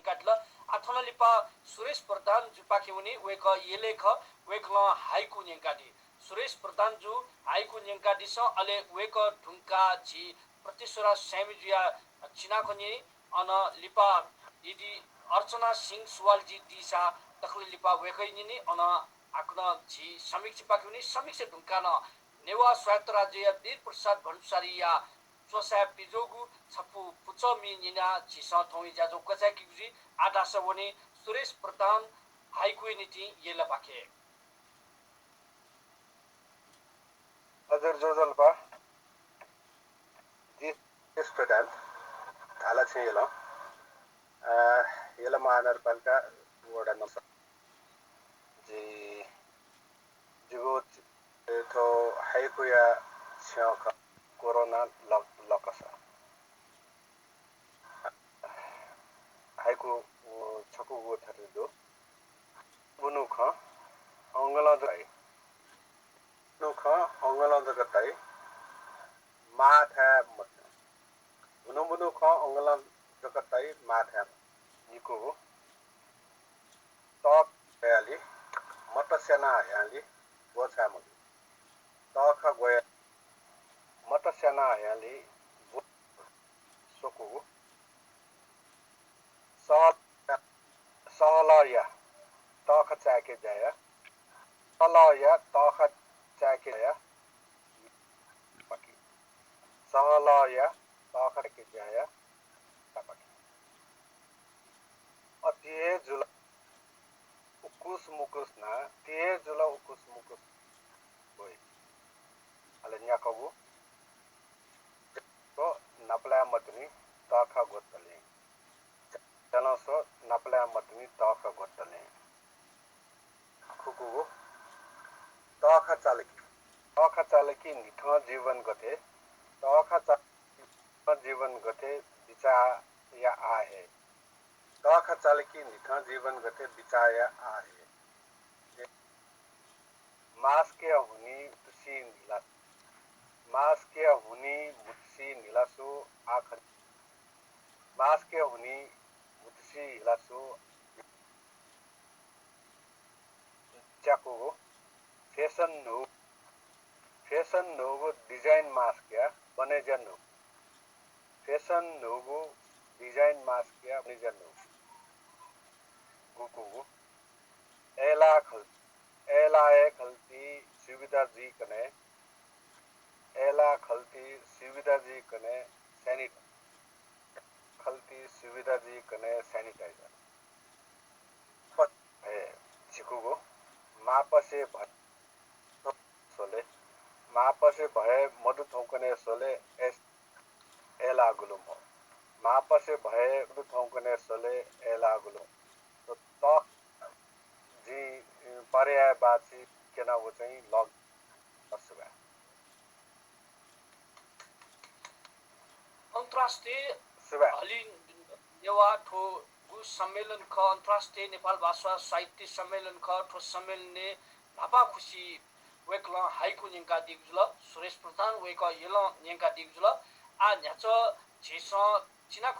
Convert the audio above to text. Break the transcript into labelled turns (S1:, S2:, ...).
S1: काटल आथन लिपा सुरेश प्रधान जुपाखे उनी वेक येलेख वेक ल हाइकु न्यंकाडी सुरेश प्रधान जु हाइकु न्यंकाडी स अले वेक ढुंका जी प्रतिसुरा सैमिजिया चिना खनि अन लिपा यदि अर्चना सिंह सुवालजी दिशा तखले लिपा वेखैनि अन आक्न जी समीक्षा पाखुनी समीक्षा ढुंका न नेवा स्वायत्त राज्य वीर प्रसाद भंसारी या सोसा पिजोगु छपु पुचमी निना छिसा थोइ जाजो कचा किगुजी आदास वने सुरेश प्रधान हाइकु नीति येला पाखे
S2: हजुर जोजलपा जी सुरेश प्रधान थाला छ येला महानगरपालिका वडा नम्बर जी जुगो थो हाइकुया छक कोरोना लकस हाइकु छकु गो थरिदो बुनुख अंगला दai नुख अंगला दगtai माथा मत बुनुख अंगला दगtai माथा निको टक याली मतसेना याली गोछा मग टक गया मतसेना याली सोको सहलया तख चाके जाया सहलया तख चाके जाया पकी सहलया तख के जाया पकी अतिए जुला उकुस मुकुस ना तिए जुला उकुस मुकुस होय अले न्याकबु तो नपला मतनी तख गोतले जनसो नपला मतनी तख गोतले खुकुगु तख चालकी निठ जीवन गते तख जीवन गते विचार या आहे तख चालकी निठ जीवन गते विचार आहे मास के हुनी तुसी नीला मास के हुनी मुत्सी नीलासु आखर मास के हुनी मुत्सी नीलासु चाको फैशन नोगो डिजाइन मास्क क्या बने जनो फैशन नोगो डिजाइन मास्क क्या बने जनो गुकुगु एला खल्ती सुविधा जी कने एला खल्ती सुविधा जी कने सैनिटाइजर पत है चिकुगु मापसे भए मधु थौकने सोले एला गुलुम हो मापसे भए मधु थौकने सोले एला गुलुम तो तक जी पर्याय बाची केना वो चाहिँ लग असुगा
S1: अन्तर्राष्ट्रिय हलि नेवा ठो गु सम्मेलन ख अन्तर्राष्ट्रिय नेपाल भाषा साहित्य सम्मेलन ख ठो सम्मेलन ने भापा खुशी वेकल हाइकु न्यंका दिगजुल सुरेश प्रधान वेक येल न्यंका दिगजुल आ न्याच झेस चिना